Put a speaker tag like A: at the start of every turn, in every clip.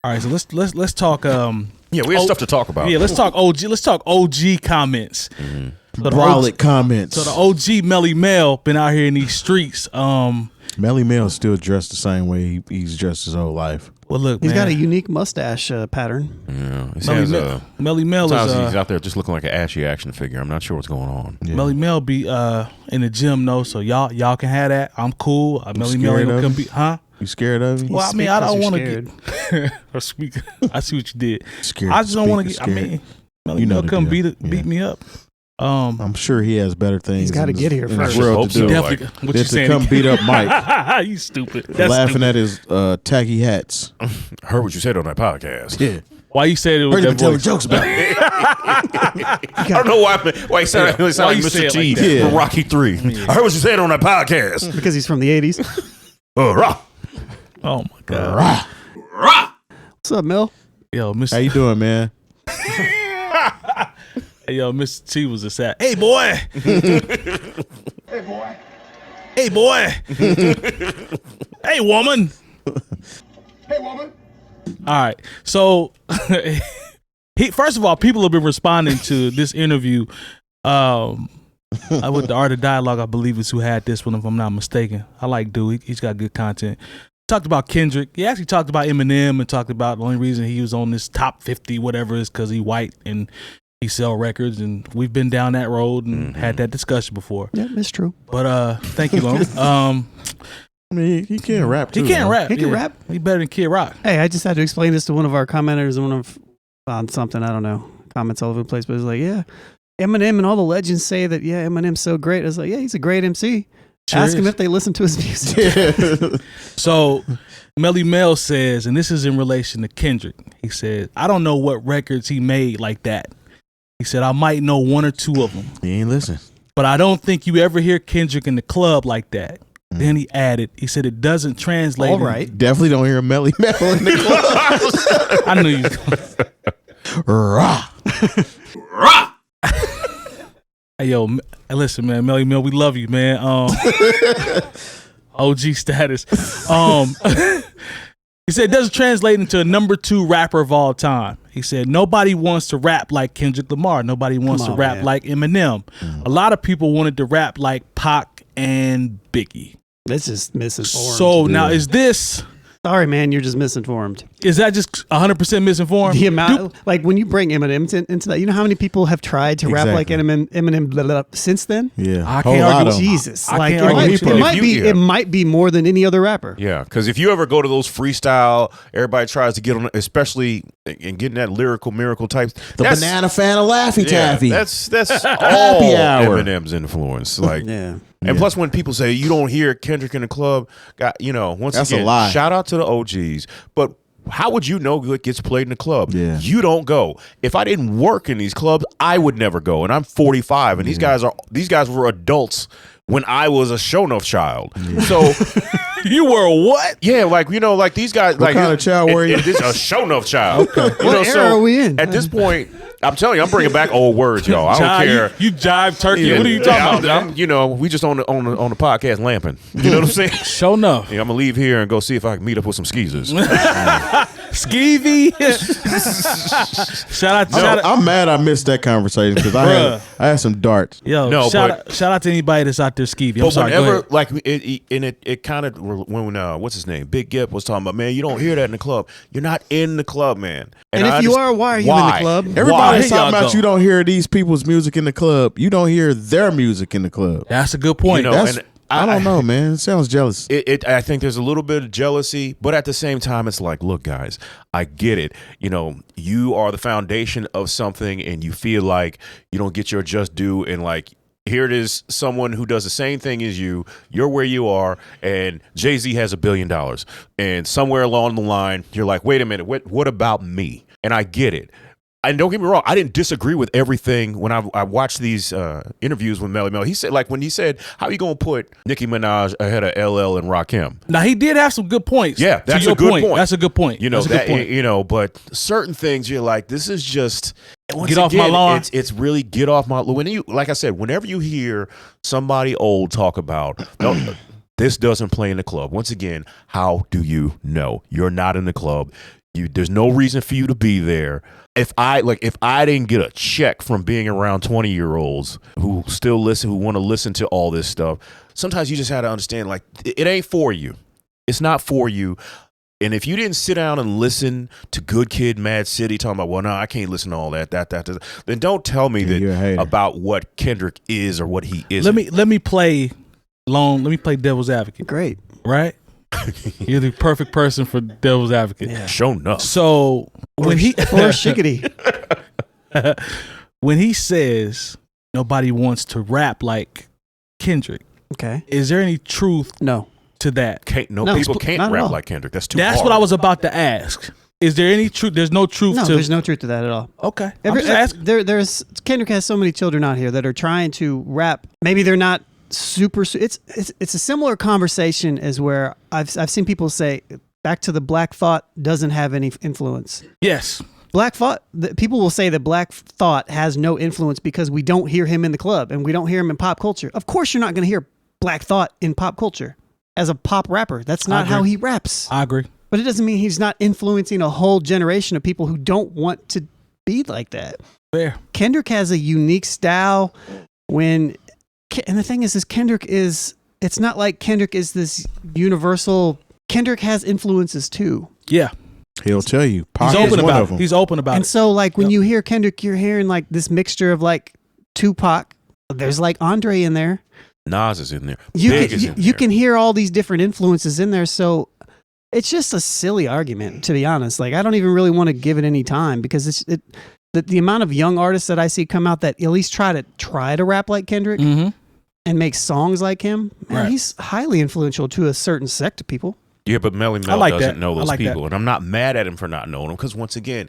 A: All right, so let's talk.
B: Yeah, we have stuff to talk about.
A: Yeah, let's talk OG. Let's talk OG comments.
C: Mm-hmm.
A: So
C: Brolic comments.
A: So the OG Melle Mel been out here in these streets.
C: Melle Mel still dressed the same way he's dressed his whole life.
A: Well, look,
D: he's
A: man,
D: got a unique mustache pattern.
B: Yeah,
A: Melle Mel is
B: he's out there just looking like an ashy action figure. I'm not sure what's going on.
C: Yeah.
A: Melle Mel be in the gym though, so y'all can have that. I'm cool. Melle Mel ain't gonna come be, huh?
C: You scared of him?
A: Well, I mean, I don't want to get. I see what you did.
C: Scared
A: I just don't want to get. I mean, Melle Mel come beat me up.
C: I'm sure he has better things.
D: He's got to get here first.
C: World to do.
A: What you saying?
C: Come beat up Mike.
A: You stupid.
C: That's laughing at his tacky hats.
B: Heard what you said on that podcast.
C: Yeah.
A: Why you said it was that
C: telling jokes about it.
B: I don't know why he sounded like Mr. T from Rocky 3. Yeah. I heard what you said on that podcast.
D: Because he's from the 80s.
A: Oh my God.
D: What's up, Mel?
A: Yo, Mr.
C: How you doing, man?
A: Hey, yo, Mr. T was a sad. Hey, boy.
E: Hey, boy.
A: Hey, boy. Hey, woman.
E: Hey, woman.
A: All right. So, first of all, people have been responding to this interview with the Art of Dialogue, I believe is who had this one, if I'm not mistaken. I like dude. He's got good content. Talked about Kendrick. He actually talked about Eminem and talked about the only reason he was on this top 50, whatever, is because he white and he sell records, and we've been down that road and had that discussion before.
D: Yeah, that's true.
A: But thank you, Long.
C: I mean, he can't rap too.
A: He can't rap.
D: He can rap.
A: He better than Kid Rock.
D: Hey, I just had to explain this to one of our commenters on something, I don't know, comments all over the place, but it's like, yeah, Eminem and all the legends say that, yeah, Eminem's so great. I was like, yeah, he's a great MC.
A: Sure
D: Ask
A: is.
D: him if they listen to his music.
A: So Melle Mel says, and this is in relation to Kendrick, he said, I don't know what records he made like that. He said, I might know one or two of them.
C: He ain't listen.
A: But I don't think you ever hear Kendrick in the club like that. Then he added, he said, it doesn't translate.
D: All right.
C: Definitely don't hear Melle Mel in the club.
A: I knew you.
C: Rah.
A: Hey, yo, listen, man, Melle Mel, we love you, man. OG status. He said it doesn't translate into a number 2 rapper of all time. He said nobody wants to rap like Kendrick Lamar. Nobody wants to rap like Eminem. A lot of people wanted to rap like Pac and Biggie.
D: This is misinformed.
A: So now is this...
D: Sorry, man, you're just misinformed.
A: Is that just 100% misinformed?
D: The amount, like when you bring Eminem into that, you know how many people have tried to rap like Eminem blah, blah, blah, since then?
C: Yeah,
A: I can't argue.
D: Jesus,
A: I
D: like
A: can't
D: it might be more than any other rapper.
B: Yeah, because if you ever go to those freestyle, everybody tries to get on, especially in getting that lyrical miracle types.
C: The banana fan of Laffy Taffy.
B: That's all
C: Happy hour.
B: Eminem's influence. Like,
D: Yeah.
B: And plus, when people say you don't hear Kendrick in the club, once
C: That's
B: again,
C: a lie.
B: shout out to the OGs. But how would you know what gets played in the club?
C: Yeah.
B: You don't go. If I didn't work in these clubs, I would never go. And I'm 45, and these guys were adults when I was a show-enough child. Yeah. So
A: you were what?
B: Yeah, like these guys.
C: What kind of child were you?
B: A show-enough child.
C: Okay.
D: What era are we in?
B: At this point, I'm telling you, I'm bringing back old words, y'all. I don't care.
A: You jive turkey. Yeah. What are you talking about?
B: We just on the podcast lamping. You know what I'm saying?
A: Show enough.
B: Yeah, I'm gonna leave here and go see if I can meet up with some skeezers.
A: Skeevy. Shout out.
C: I'm mad I missed that conversation because I had some darts.
A: Yo, shout out to anybody that's out there skeevy. I'm sorry.
B: Whenever it kind of when what's his name, Big Gip was talking about, man, you don't hear that in the club. You're not in the club, man.
D: And if you are, why are you in the club?
C: Everybody's talking about you don't hear these people's music in the club. You don't hear their music in the club.
A: That's a good point.
C: I don't know, man. It sounds jealous.
B: I think there's a little bit of jealousy, but at the same time, it's like, look, guys, I get it. You are the foundation of something, and you feel like you don't get your just due, and like, here it is, someone who does the same thing as you. You're where you are, and Jay-Z has $1 billion. And somewhere along the line, you're like, wait a minute, what about me? And I get it. And don't get me wrong, I didn't disagree with everything when I watched these interviews with Melle Mel. He said, like, when he said, how you going to put Nicki Minaj ahead of LL and Rakim?
A: Now, he did have some good points.
B: Yeah, that's a good point.
A: That's a good point.
B: But certain things you're like, this is just...
A: Get off my lawn.
B: It's really get off my lawn. Like I said, whenever you hear somebody old talk about... No, this doesn't play in the club. Once again, how do you know? You're not in the club. There's no reason for you to be there. If I didn't get a check from being around 20-year-olds who still listen, who want to listen to all this stuff, sometimes you just have to understand, like, it ain't for you. It's not for you. And if you didn't sit down and listen to Good Kid, Mad City, talking about, well, no, I can't listen to all that, then don't tell me that about what Kendrick is or what he isn't.
A: Let me play devil's advocate.
D: Great.
A: Right? You're the perfect person for devil's advocate.
D: Yeah.
B: Show enough.
A: So when he
D: Or shiggity.
A: when he says nobody wants to rap like Kendrick,
D: Okay.
A: is there any truth
D: No.
A: to that?
D: No,
B: People
D: not
B: can't
D: at
B: rap
D: all.
B: like Kendrick. That's too
A: That's
B: hard.
A: what I was about to ask. Is there any truth? There's no truth
D: No,
A: to.
D: there's no truth to that at all.
A: Okay. I'm just asking.
D: There's Kendrick has so many children out here that are trying to rap. Maybe they're not super. It's a similar conversation as where I've seen people say back to the Black Thought doesn't have any influence.
A: Yes.
D: Black Thought. People will say that Black Thought has no influence because we don't hear him in the club and we don't hear him in pop culture. Of course, you're not going to hear Black Thought in pop culture as a pop rapper. That's not how he raps.
A: I agree.
D: But it doesn't mean he's not influencing a whole generation of people who don't want to be like that.
A: Fair.
D: Kendrick has a unique style and the thing is Kendrick is, it's not like Kendrick is this universal. Kendrick has influences too.
A: Yeah.
C: He'll tell you. Pac
A: He's
C: is
A: open
C: one
A: about
C: of
A: it.
C: them.
A: He's open about
D: And
A: it.
D: so like when you hear Kendrick, you're hearing like this mixture of like Tupac. There's like Andre in there.
B: Nas is in there.
D: You
B: Big
D: can,
B: is
D: you,
B: in
D: you
B: there.
D: can hear all these different influences in there. So it's just a silly argument, to be honest. Like I don't even really want to give it any time because the amount of young artists that I see come out that at least try to rap like Kendrick
A: Mm-hmm.
D: and make songs like him, man,
A: Right.
D: he's highly influential to a certain sect of people.
B: Yeah, but Melle
A: I
B: Mel
A: like
B: doesn't
A: that.
B: know
A: I
B: those
A: like
B: people,
A: that.
B: and I'm not mad at him for not knowing them because once again,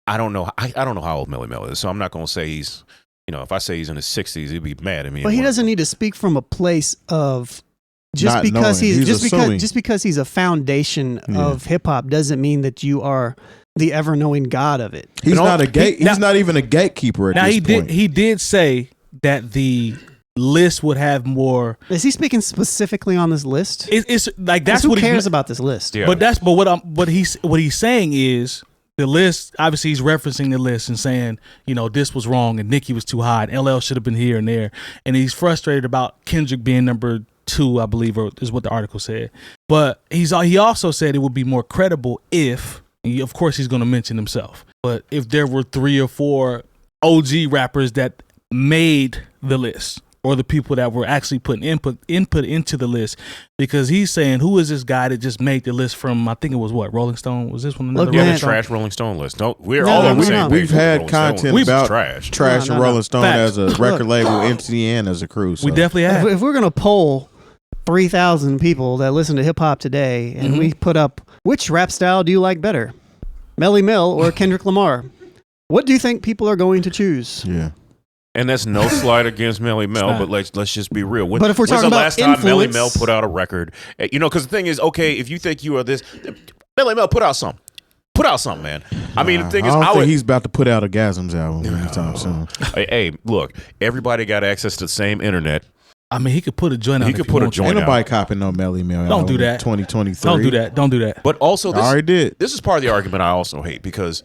B: I don't know. I don't know how old Melle Mel is, so I'm not going to say he's. If I say he's in his 60s, he'd be mad at me.
D: But he doesn't need to speak from a place of just
C: Not
D: because
C: knowing. He's assuming.
D: just because he's a foundation of hip hop doesn't mean that you are the ever knowing God of it.
C: He's
B: And
C: not
B: all-
C: a gate. He's not even a gatekeeper at
A: Now
C: this
A: he
C: point.
A: did say that the list would have more.
D: Is he speaking specifically on this list?
A: It's like that's
D: Who
A: what
D: cares
A: he's,
D: about this list?
B: Yeah.
A: But what he's saying is the list. Obviously, he's referencing the list and saying, this was wrong and Nicki was too high and LL should have been here and there, and he's frustrated about Kendrick being number 2, I believe, or is what the article said. But he also said it would be more credible if, and of course, he's going to mention himself, but if there were 3 or 4 OG rappers that made the list, or the people that were actually putting input into the list, because he's saying, who is this guy that just made the list from, I think it was what, Rolling Stone? Was this one another
D: Look,
B: Yeah,
A: Rolling
B: the
A: Stone?
B: trash Rolling Stone list. No, we're
D: No,
B: all
D: no,
B: on the
D: no,
B: same
D: no.
B: page.
C: We've
B: with
C: had
B: Rolling Stone.
C: content
B: This is
C: about
B: trash.
D: No, no.
C: Rolling Stone
A: Facts.
C: as a record label, MTN as a crew. So.
A: We definitely have.
D: If we're gonna poll 3,000 people that listen to hip hop today, and we put up which rap style do you like better, Melle Mel or Kendrick Lamar, what do you think people are going to choose?
C: Yeah.
B: And that's no slight against Melle Mel,
A: not.
B: but let's just be real.
D: But if we're
B: when's
D: talking
B: the
D: about
B: last time Melle
D: influence-
B: Mel put out a record? Because the thing is, okay, if you think you are this, Melle Mel put out something. Put out something, man. I mean, the thing is,
C: I don't
B: I
C: think
B: would.
C: he's about to put out a Gasms album anytime soon.
B: Hey, look, everybody got access to the same internet.
A: I mean, he could put a joint out.
B: He
A: if
B: could
A: he
B: put a
A: wants.
B: joint
C: Ain't
B: out.
C: nobody copping no Melle Mel.
A: Don't do that.
C: 2023.
A: Don't do that. Don't do that.
B: But also,
C: I already did.
B: this is part of the argument I also hate because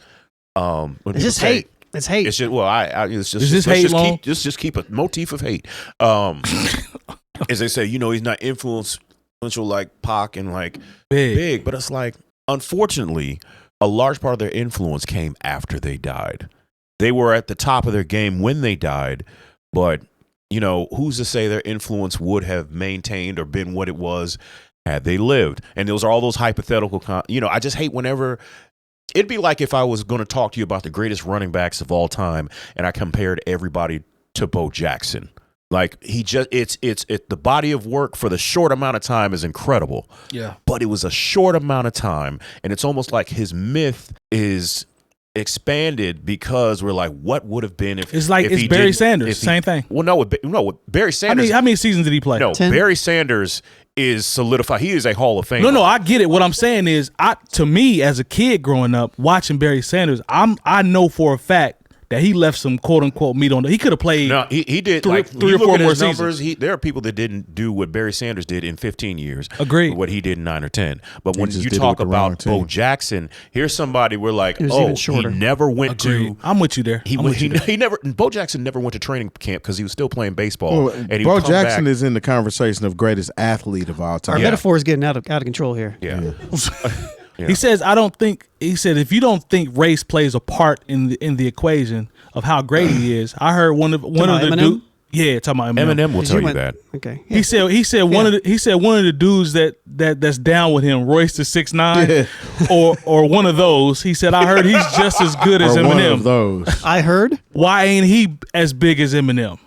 B: when
D: It's
B: people
D: just
B: say-
D: hate. It's hate.
B: It's just it's just
A: Is this
B: let's
A: hate
B: just
A: long?
B: keep keep a motif of hate. As they say, he's not influential like Pac and like big, but it's like, unfortunately, a large part of their influence came after they died. They were at the top of their game when they died, but who's to say their influence would have maintained or been what it was had they lived? And those are all those hypothetical. I just hate whenever. It'd be like if I was going to talk to you about the greatest running backs of all time, and I compared everybody to Bo Jackson. Like the body of work for the short amount of time is incredible.
A: Yeah.
B: But it was a short amount of time, and it's almost like his myth is expanded because we're like, what would have been if
A: It's like
B: if
A: it's
B: he
A: Barry
B: didn't-
A: Sanders.
B: if he-
A: Same thing.
B: Well, no, with Barry Sanders.
A: How many seasons did he play?
B: No,
D: 10.
B: Barry Sanders is solidified. He is a Hall of Famer.
A: No, I get it. What I'm saying is, to me as a kid growing up watching Barry Sanders, I know for a fact that he left some quote unquote meat on. He could have played.
B: No, he did
A: three
B: like
A: or
B: you look
A: four
B: at
A: more
B: his numbers.
A: seasons.
B: There are people that didn't do what Barry Sanders did in 15 years.
A: Agreed.
B: What he did in 9 or 10. But
C: He
B: when
C: just
B: you
C: did it
B: talk
C: with the wrong
B: about
C: team.
B: Bo Jackson, here's somebody we're like,
D: was
B: oh,
D: even
B: he
D: shorter.
B: never went
A: Agreed.
B: to.
A: I'm with you there.
B: He never. Bo Jackson never went to training camp because he was still playing baseball.
C: Well,
B: and he
C: Bo
B: would come
C: Jackson
B: back.
C: is in the conversation of greatest athlete of all
D: Our
C: time.
B: Yeah.
D: metaphor is getting out of control here.
B: Yeah. Yeah.
A: He says, I don't think. He said, if you don't think race plays a part in the equation of how great he is, I heard one of the
D: Eminem?
A: dudes. Yeah, talking about Eminem.
B: Eminem will
D: Did
B: tell you
D: went-
B: that.
D: Okay.
A: He said one of the dudes that's down with him, Royce the 6'9", or one of those. He said, I heard he's just as good as
C: Or one of
A: Eminem.
C: those.
D: I heard.
A: Why ain't he as big as Eminem?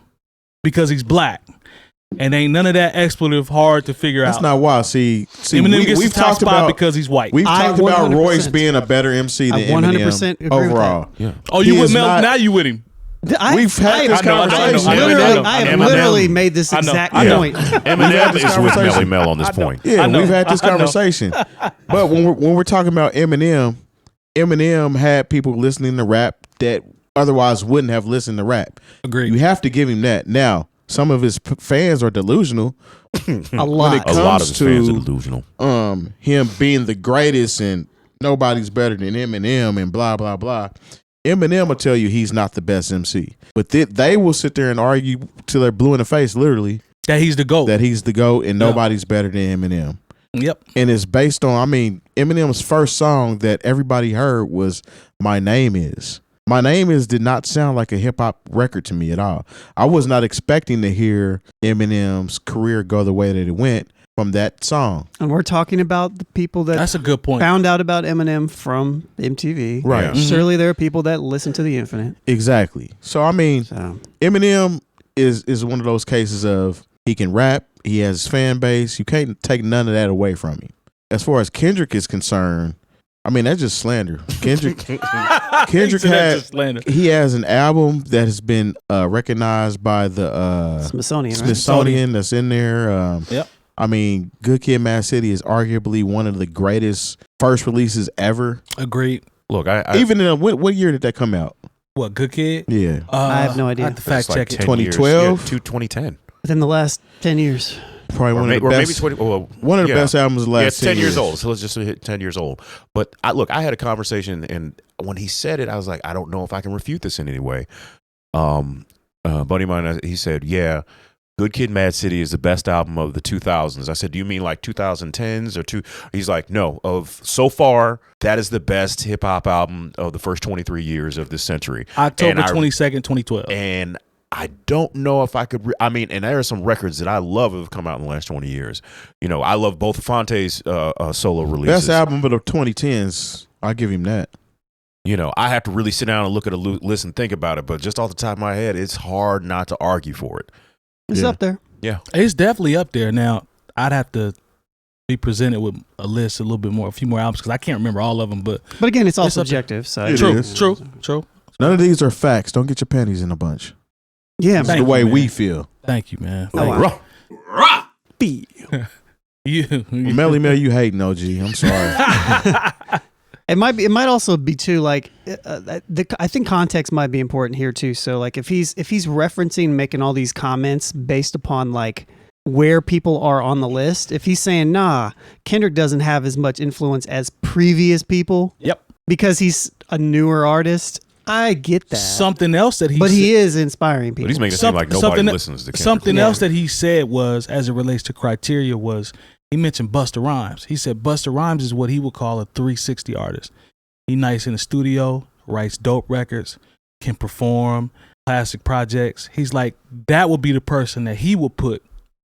A: Because he's black, and ain't none of that expletive hard to figure
C: That's
A: out.
C: not why. See,
A: Eminem gets
C: we've
A: the top
C: talked
A: spot
C: about
A: because he's white.
C: We've
D: I
C: talked about
D: 100%
C: Royce being a better MC than
D: I 100% agree
C: Eminem
D: with
C: overall.
B: Yeah.
A: Oh, you
C: He
A: with
C: is
A: Mel?
C: not-
A: Now you with him?
C: We've had this conversation.
A: I
D: have
B: know.
D: literally made this
A: I know.
D: exact
A: I know.
D: point.
B: Eminem
C: this
B: is with
C: conversation.
B: Melle Mel on this point.
C: Yeah,
A: I know.
C: we've had this
A: I know.
C: conversation. But when we're talking about Eminem had people listening to rap that otherwise wouldn't have listened to rap.
A: Agreed.
C: You have to give him that. Now, some of his fans are delusional.
D: A lot.
C: it
B: A lot of
C: comes
B: his fans are
C: to-
B: delusional.
C: Him being the greatest and nobody's better than Eminem and blah blah blah. Eminem will tell you he's not the best MC, but they will sit there and argue till they're blue in the face, literally,
A: That he's the GOAT.
C: that he's the GOAT and nobody's better than Eminem.
A: Yep.
C: And it's based on, Eminem's first song that everybody heard was "My Name Is." "My Name Is" did not sound like a hip hop record to me at all. I was not expecting to hear Eminem's career go the way that it went from that song.
D: And we're talking about the people that
A: That's a good point.
D: found out about Eminem from MTV.
C: Right.
B: Yeah.
A: Mhm.
D: Surely there are people that listen to the Infinite.
C: Exactly. So
D: So
C: Eminem is one of those cases of he can rap, he has his fan base. You can't take none of that away from him. As far as Kendrick is concerned, that's just slander. Kendrick
A: He said that's just slander.
C: he has an album that has been recognized by the
D: Smithsonian, right?
C: Smithsonian that's in there.
A: Yep.
C: Good Kid, Mad City is arguably one of the greatest first releases ever.
A: Agreed.
B: Look, I
C: Even in what year did that come out?
A: What, Good Kid?
C: Yeah.
D: I have no idea.
A: I have to fact
B: it's like
A: check it.
B: 10
C: 2012?
B: years. Yeah, 2010.
D: Within the last 10 years.
C: Probably one of the
B: Or maybe
C: best.
B: 20. Well,
C: One of the
B: yeah.
C: best albums of the last
B: Yeah, it's 10 years
C: years
B: old. So let's just hit 10 years old. But I had a conversation, and when he said it, I was like, I don't know if I can refute this in any way. Buddy of mine, he said, yeah, Good Kid, Mad City is the best album of the 2000s. I said, do you mean like 2010s or two? He's like, no, so far, that is the best hip hop album of the first 23 years of this century.
A: October
B: And
A: 22nd, 2012.
B: And I don't know if I could. And there are some records that I love that have come out in the last 20 years. I love both Fonte's solo releases.
C: Best album of the 2010s. I'll give him that.
B: I have to really sit down and look at a list and think about it. But just off the top of my head, it's hard not to argue for it.
D: It's
C: Yeah.
D: up there.
B: Yeah.
A: It's definitely up there. Now, I'd have to be presented with a list, a few more albums, because I can't remember all of them. But
D: But again, it's all
A: It's up there.
D: subjective. So
C: It
A: true,
C: is.
A: true.
C: None of these are facts. Don't get your panties in a bunch.
D: Yeah,
C: It's
A: Thank
C: the way
A: you, man.
C: we feel.
A: Thank you, man.
D: Oh, wow. B.
A: You,
C: Melle Mel, you hating, OG. I'm sorry.
D: It might also be too like I think context might be important here too. So like if he's referencing making all these comments based upon like where people are on the list, if he's saying nah, Kendrick doesn't have as much influence as previous people.
A: Yep.
D: Because he's a newer artist. I get that.
A: Something else that
D: he is inspiring people.
B: But he's making it seem like nobody listens to Kendrick.
A: Something
D: Yeah.
A: else that he said was, as it relates to criteria, was he mentioned Busta Rhymes. He said Busta Rhymes is what he would call a 360 artist. He nice in the studio, writes dope records, can perform classic projects. He's like, that would be the person that he would put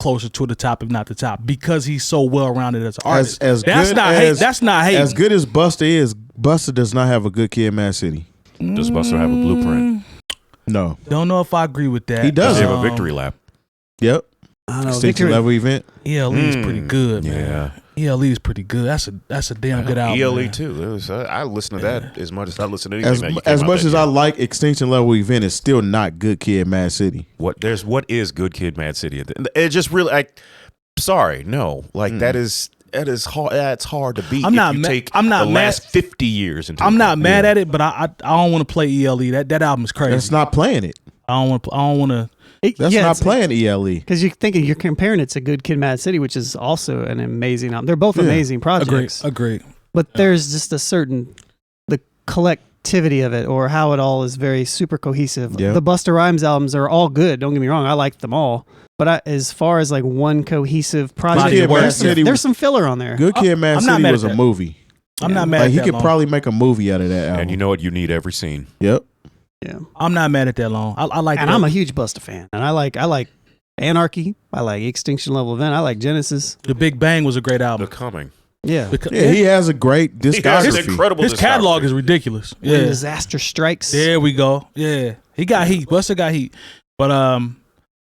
A: closer to the top, if not the top, because he's so well rounded as an artist.
C: As
A: that's
C: good
A: not
C: as,
A: hate. That's not hate.
C: As good as Busta is, Busta does not have a Good Kid, Mad City.
B: Does Busta have a blueprint?
C: No.
A: Don't know if I agree with that.
C: He does.
B: Does he have a victory lap?
C: Yep.
D: I don't know.
C: Extinction
D: Victory,
C: level event.
A: ELE is pretty good,
B: Yeah.
A: man. ELE is pretty good. That's a damn good album.
B: ELE
A: man.
B: too. I listen to that as much as I listen to anything.
C: As much as I like Extinction Level Event, it's still not Good Kid, Mad City.
B: what is Good Kid, Mad City? It just really sorry, no, like that is that is hard. That's hard to beat.
A: I'm not
B: if you
A: ma-
B: take
A: I'm not
B: the
A: mad-
B: last 50 years into
A: I'm
B: account.
A: not mad at it, but I don't want to play ELE. That album is crazy.
C: That's not playing it.
A: I don't want to.
C: That's not playing ELE.
D: Because you're comparing it to Good Kid, Mad City, which is also an amazing album. They're both amazing projects.
A: Agree.
D: But there's just a certain the collectivity of it, or how it all is very super cohesive.
C: Yeah.
D: The Busta Rhymes albums are all good. Don't get me wrong, I like them all. But as far as like one cohesive project,
C: Kid, Mad City-
D: there's some filler on there.
C: Good Kid, Mad
A: I'm not
C: City
A: mad
C: was
A: at
C: a
A: that.
C: movie.
A: I'm not mad
C: Like
A: at
C: he
A: that
C: could
A: long.
C: probably make a movie out of that album.
B: And you know what? You need every scene.
C: Yep.
D: Yeah,
A: I'm not mad at that long. I like.
D: and
A: that.
D: I'm a huge Busta fan, and I like Anarchy. I like Extinction Level Event. I like Genesis.
A: The Big Bang was a great
B: The
A: album.
B: Coming.
D: Yeah,
A: Because
C: Yeah, he has a great
B: He has an
C: discography.
B: incredible
A: his catalog
B: discography.
A: is ridiculous.
D: When
A: Yeah.
D: Disaster Strikes.
A: There we go. Yeah, he got heat. Busta got heat. But I'm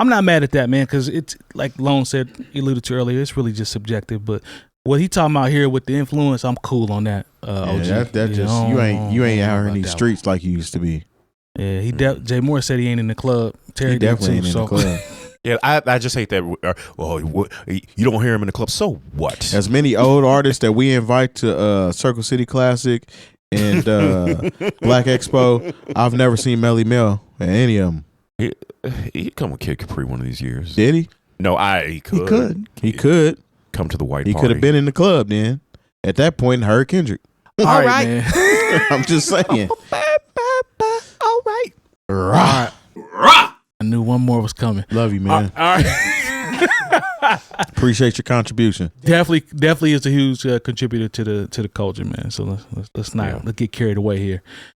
A: not mad at that, man, because it's like Lone said, he alluded to earlier. It's really just subjective. But what he talking about here with the influence, I'm cool on that. OG.
C: Yeah, that
A: Yeah,
C: just
A: I
C: you
A: don't
C: ain't
A: know
C: out here in
A: about
C: these
A: that
C: streets like you used to be.
A: one. Yeah, Jay Moore said he ain't in the club. Terry
C: He
A: did
C: definitely
A: too.
C: ain't in the club.
B: Yeah, I just hate that. You don't hear him in the club. So what?
C: As many old artists that we invite to Circle City Classic and Black Expo, I've never seen Melle Mel at any of them.
B: He'd come with Kid Capri one of these years.
C: Did he?
B: No, he could.
D: He could.
C: He could.
B: come to the white
C: He
B: party.
C: could have been in the club then. At that point, heard Kendrick.
A: All
D: All
A: right,
D: right.
A: man.
C: I'm just saying.
D: All right.
C: Rah.
A: I knew one more was coming.
C: Love you, man.
A: All right.
C: Appreciate your contribution.
A: Definitely is a huge contributor to the culture, man. So let's not
B: Yeah.
A: let's get carried away here.